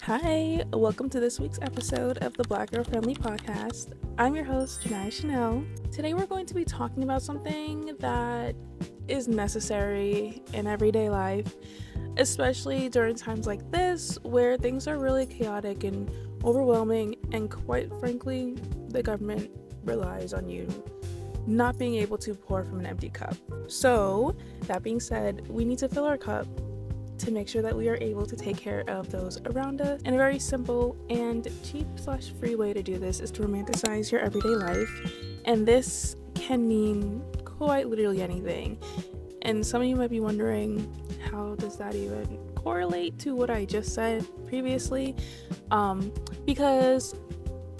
Hi, welcome to this week's episode of the Black Girl Friendly Podcast. I'm your host, Janaya Chanel. Today we're going to be talking about something that is necessary in everyday life, especially during times like this where things are really chaotic and overwhelming, and quite frankly, the government relies on you not being able to pour from an empty cup. So, that being said, we need to fill our cup to make sure that we are able to take care of those around us. And a very simple and cheap/free way to do this is to romanticize your everyday life. And this can mean quite literally anything. And some of you might be wondering, how does that even correlate to what I just said previously? Because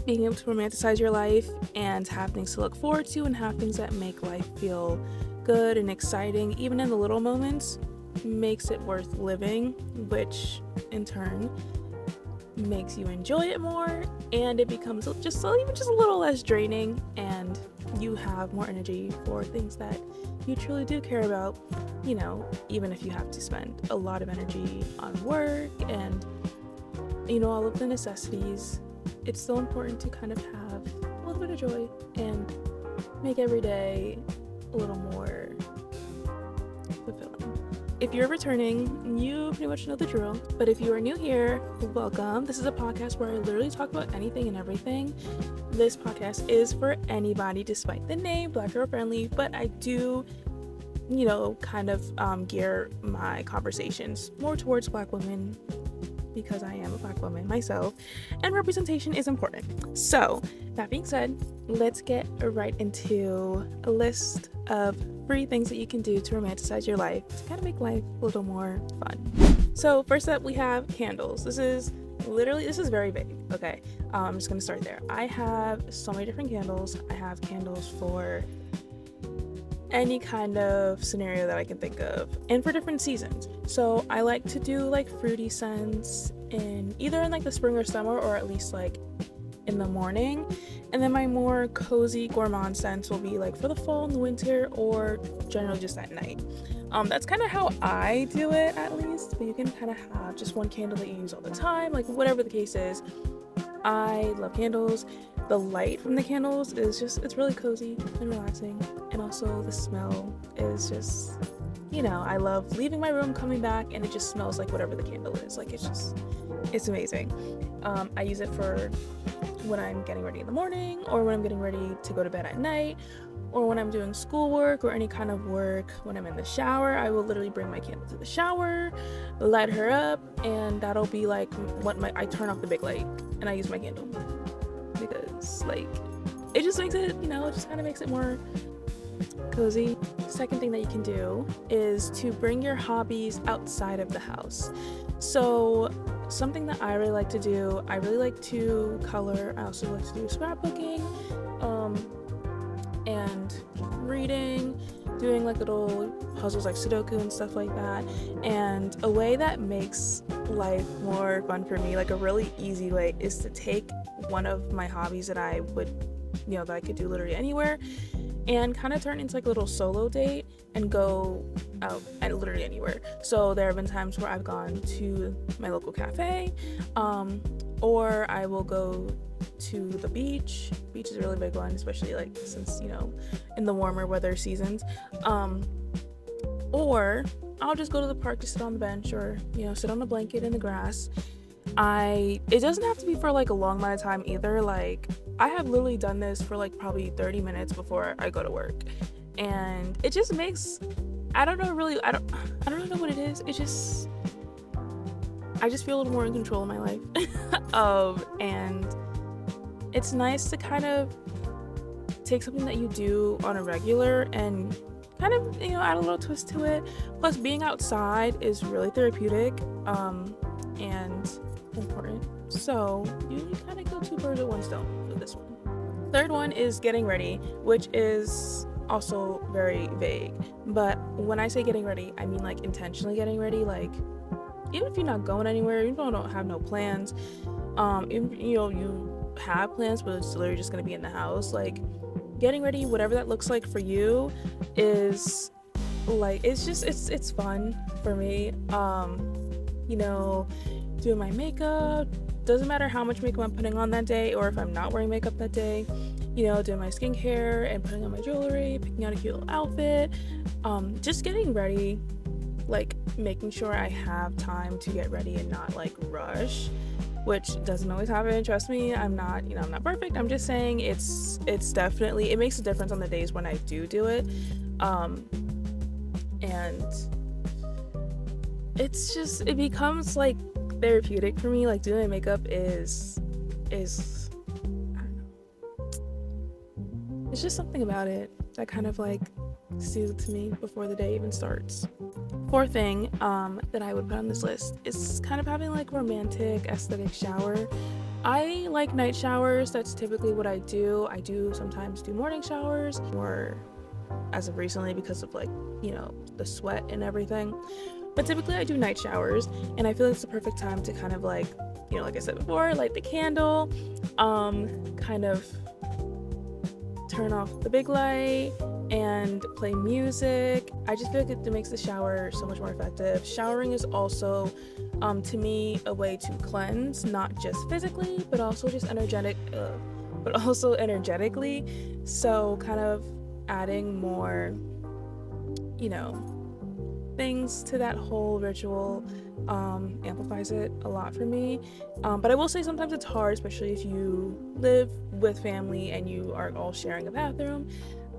being able to romanticize your life and have things to look forward to and have things that make life feel good and exciting, even in the little moments, makes it worth living, which in turn makes you enjoy it more, and it becomes just a little less draining, and you have more energy for things that you truly do care about. Even if you have to spend a lot of energy on work and all of the necessities, it's still important to kind of have a little bit of joy and make every day a little more fulfilling. If you're returning, you pretty much know the drill. But if you are new here, welcome. This is a podcast where I literally talk about anything and everything. This podcast is for anybody, despite the name, Black Girl Friendly. But I do, kind of gear my conversations more towards Black women, because I am a Black woman myself, and representation is important. So, that being said, let's get right into a list of free things that you can do to romanticize your life to kind of make life a little more fun. So, first up, we have candles. This is very vague, okay? I'm just gonna start there. I have so many different candles. I have candles for any kind of scenario that I can think of, and for different seasons. So I like to do like fruity scents in either like the spring or summer, or at least like in the morning. And then my more cozy gourmand scents will be like for the fall and the winter, or generally just at night. That's kind of how I do it, at least, but you can kind of have just one candle that you use all the time, like whatever the case is. I love candles. The light from the candles it's really cozy and relaxing, and also the smell is just, I love leaving my room, coming back, and it just smells like whatever the candle is. Like, it's amazing. I use it for when I'm getting ready in the morning, or when I'm getting ready to go to bed at night, or when I'm doing schoolwork or any kind of work. When I'm in the shower, I will literally bring my candle to the shower, light her up, and that'll be like I turn off the big light and I use my candle, because like it just makes it, it just kind of makes it more cozy. Second thing that you can do is to bring your hobbies outside of the house. So something that I really like to do, I really like to color. I also like to do scrapbooking, and reading, doing like little puzzles like Sudoku and stuff like that. And a way that makes life more fun for me, like a really easy way, is to take one of my hobbies that I would, that I could do literally anywhere, and kind of turn into like a little solo date and go out and literally anywhere. So there have been times where I've gone to my local cafe, or I will go to the beach. Beach is a really big one, especially like since in the warmer weather seasons, or I'll just go to the park to sit on the bench, or sit on a blanket in the grass. It doesn't have to be for like a long amount of time either. Like, I have literally done this for like probably 30 minutes before I go to work, and it just makes, I don't really know what it is. I just feel a little more in control of my life. And it's nice to kind of take something that you do on a regular and kind of, add a little twist to it. Plus, being outside is really therapeutic, and important. So you kind of kill two birds with one stone with this one. Third one is getting ready, which is also very vague. But when I say getting ready, I mean like intentionally getting ready. Like, even if you're not going anywhere, even if you don't have no plans, even, you have plans, but it's literally just going to be in the house, like, getting ready, whatever that looks like for you, is like, it's fun for me. doing my makeup. Doesn't matter how much makeup I'm putting on that day or if I'm not wearing makeup that day. Doing my skincare and putting on my jewelry, picking out a cute little outfit, just getting ready, like making sure I have time to get ready and not like rush, which doesn't always happen. Trust me, I'm not perfect. I'm just saying it's definitely, it makes a difference on the days when I do it. And it becomes like therapeutic for me. Like doing makeup is I don't know. It's just something about it that kind of like soothes me before the day even starts. Fourth thing that I would put on this list is kind of having like romantic aesthetic shower. I like night showers. That's typically what I do. I do sometimes do morning showers, or as of recently because of like, the sweat and everything. But typically I do night showers, and I feel like it's the perfect time to kind of like, like I said before, light the candle, kind of turn off the big light and play music. I just feel like it makes the shower so much more effective. Showering is also, to me, a way to cleanse, not just physically, but also just energetically. So kind of adding more, things to that whole ritual amplifies it a lot for me. But I will say sometimes it's hard, especially if you live with family and you are all sharing a bathroom.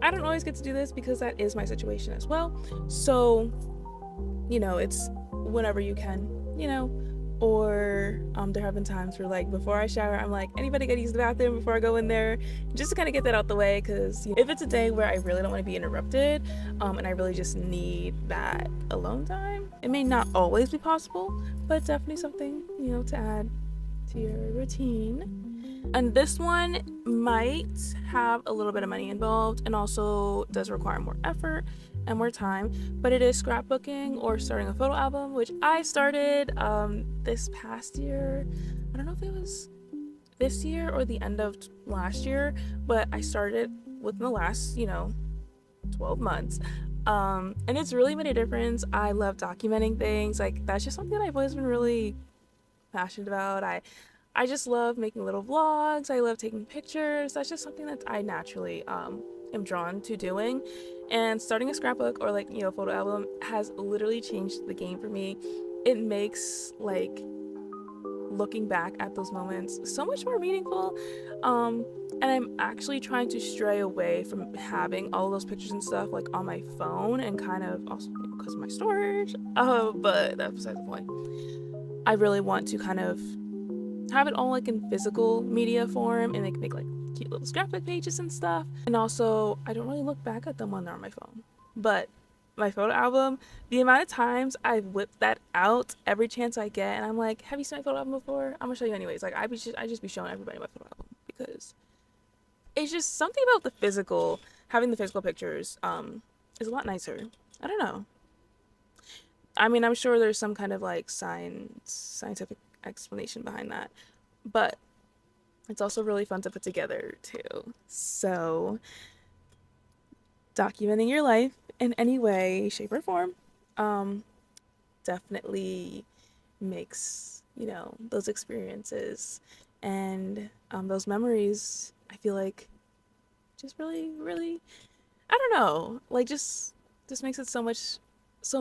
I don't always get to do this because that is my situation as well. So, it's whenever you can, or there have been times where like before I shower, I'm like, anybody gotta use the bathroom before I go in there, just to kind of get that out the way, because if it's a day where I really don't want to be interrupted, and I really just need that alone time, it may not always be possible, but definitely something, to add to your routine. And this one might have a little bit of money involved and also does require more effort and more time, but it is scrapbooking or starting a photo album, which I started this past year. I don't know if it was this year or the end of last year, but I started within the last 12 months, and it's really made a difference. I love documenting things. Like that's just something that I've always been really passionate about. I just love making little vlogs. I love taking pictures. That's just something that I naturally am drawn to doing. And starting a scrapbook or like, photo album has literally changed the game for me. It makes like looking back at those moments so much more meaningful. And I'm actually trying to stray away from having all those pictures and stuff like on my phone, and kind of also because of my storage. But that's besides the point. I really want to kind of have it all like in physical media form and make like cute little scrapbook pages and stuff. And also, I don't really look back at them when they're on my phone. But my photo album, the amount of times I've whipped that out every chance I get, and I'm like, have you seen my photo album before? I'm gonna show you anyways. Like I just be showing everybody my photo album because it's just something about having the physical pictures is a lot nicer. I don't know. I mean, I'm sure there's some kind of like scientific explanation behind that, but it's also really fun to put together too. So documenting your life in any way, shape, or form definitely makes those experiences and those memories, I feel like, just really, really, I don't know, like just makes it so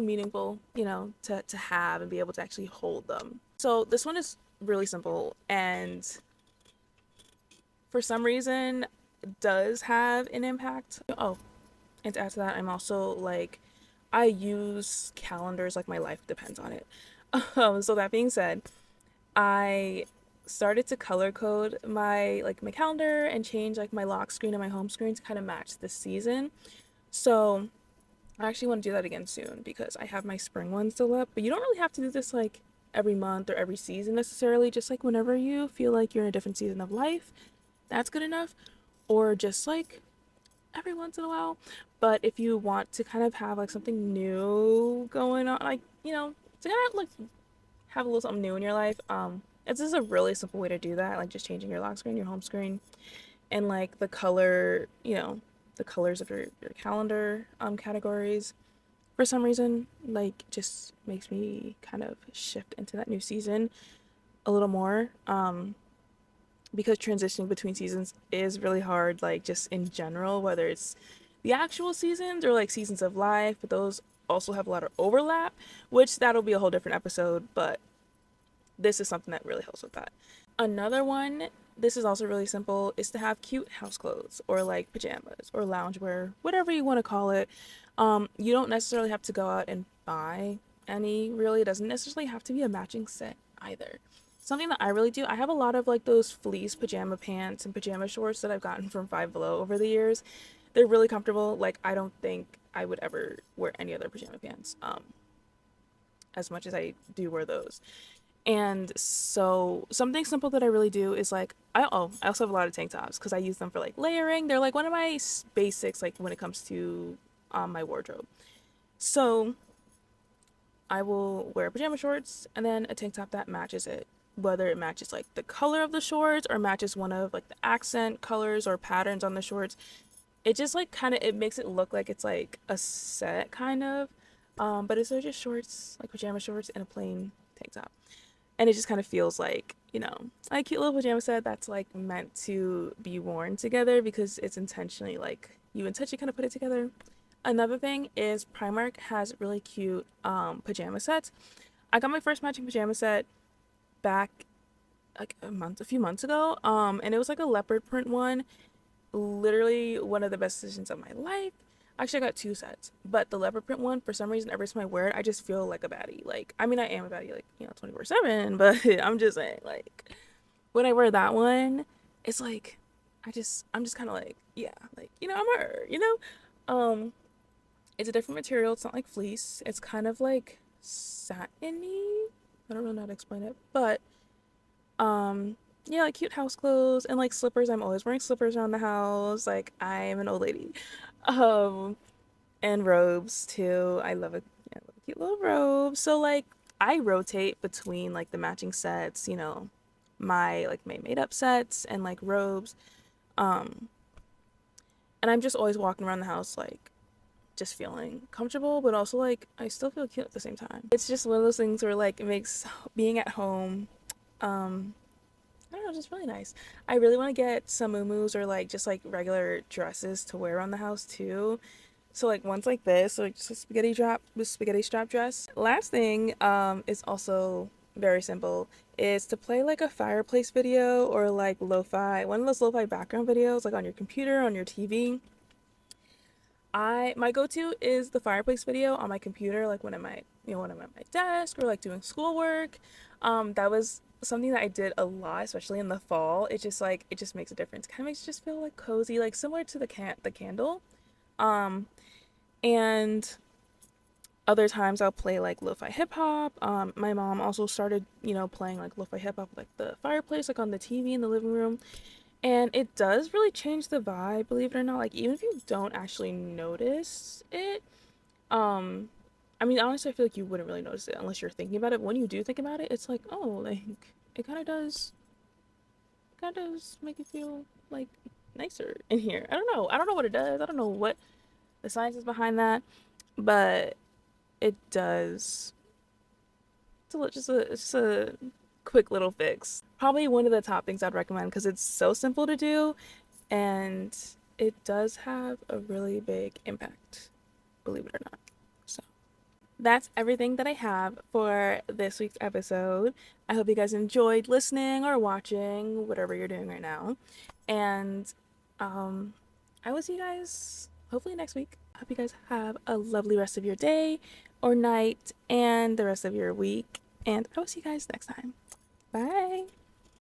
meaningful, to have and be able to actually hold them. So this one is really simple, and for some reason does have an impact. Oh, and to add to that, I'm also like, I use calendars like my life depends on it. So that being said, I started to color code my calendar and change like my lock screen and my home screen to kind of match the season. So I actually want to do that again soon because I have my spring one still up, but you don't really have to do this like every month or every season necessarily. Just like whenever you feel like you're in a different season of life, that's good enough. Or just like every once in a while. But if you want to kind of have like something new going on, like, to kind of like have a little something new in your life, it's just a really simple way to do that, like just changing your lock screen, your home screen, and like the color, the colors of your calendar categories. For some reason, like, just makes me kind of shift into that new season. a little more, because transitioning between seasons is really hard, like just in general, whether it's the actual seasons or like seasons of life, but those also have a lot of overlap, which that'll be a whole different episode, but this is something that really helps with that. Another one, this is also really simple, is to have cute house clothes or like pajamas or loungewear, whatever you want to call it. You don't necessarily have to go out and buy any, really. It doesn't necessarily have to be a matching set either. Something that I really do, I have a lot of like those fleece pajama pants and pajama shorts that I've gotten from Five Below over the years. They're really comfortable. Like, I don't think I would ever wear any other pajama pants as much as I do wear those. And so something simple that I really do is like I also have a lot of tank tops because I use them for like layering. They're like one of my basics like when it comes to my wardrobe. So I will wear pajama shorts and then a tank top that matches it. Whether it matches like the color of the shorts or matches one of like the accent colors or patterns on the shorts. It just like kind of it makes it look like it's like a set kind of. But it's just shorts, like pajama shorts and a plain tank top. And it just kind of feels like, you know, a cute little pajama set that's like meant to be worn together because it's intentionally like you intentionally kind of put it together. Another thing is Primark has really cute pajama sets. I got my first matching pajama set back like a few months ago, and it was like a leopard print one. Literally one of the best decisions of my life. Actually, I got two sets, but the leopard print one, for some reason, every time I wear it, I just feel like a baddie. Like, I mean, I am a baddie, like, you know, 24/7, but I'm just saying, like, when I wear that one, it's like, I'm just kind of like, yeah, like, you know, I'm her, you know? Um, it's a different material. It's not like fleece. It's kind of like satiny. I don't really know how to explain it, but, yeah, like cute house clothes and like slippers. I'm always wearing slippers around the house. Like, I'm an old lady. Um, and robes too. I love a cute little robe. So like I rotate between like the matching sets, you know, my made up sets and like robes. Um, and I'm just always walking around the house like just feeling comfortable, but also like I still feel cute at the same time. It's just one of those things where like it makes being at home um I don't know, just really nice. I really want to get some muumuus or like just like regular dresses to wear around the house too. So like ones like this, so like just a spaghetti strap dress. Last thing is also very simple is to play like a fireplace video or like lo-fi, one of those lo-fi background videos like on your computer, on your TV. My go-to is the fireplace video on my computer, like when I'm at my desk or like doing schoolwork. That was something that I did a lot, especially in the fall. It just makes a difference. Kind of makes it just feel like cozy, like similar to the candle. Um, and other times I'll play like lo-fi hip hop. My mom also started, you know, playing like lo-fi hip hop like the fireplace, like on the TV in the living room. And it does really change the vibe, believe it or not. Like even if you don't actually notice it, um, I mean honestly I feel like you wouldn't really notice it unless you're thinking about it. When you do think about it, it's like, oh, like it kind of does make you feel like nicer in here. I don't know. I don't know what it does. I don't know what the science is behind that, but it does. It's just a quick little fix. Probably one of the top things I'd recommend because it's so simple to do and it does have a really big impact, believe it or not. So that's everything that I have for this week's episode. I hope you guys enjoyed listening or watching, whatever you're doing right now. And um, I will see you guys hopefully next week. I hope you guys have a lovely rest of your day or night and the rest of your week. And I will see you guys next time. Bye.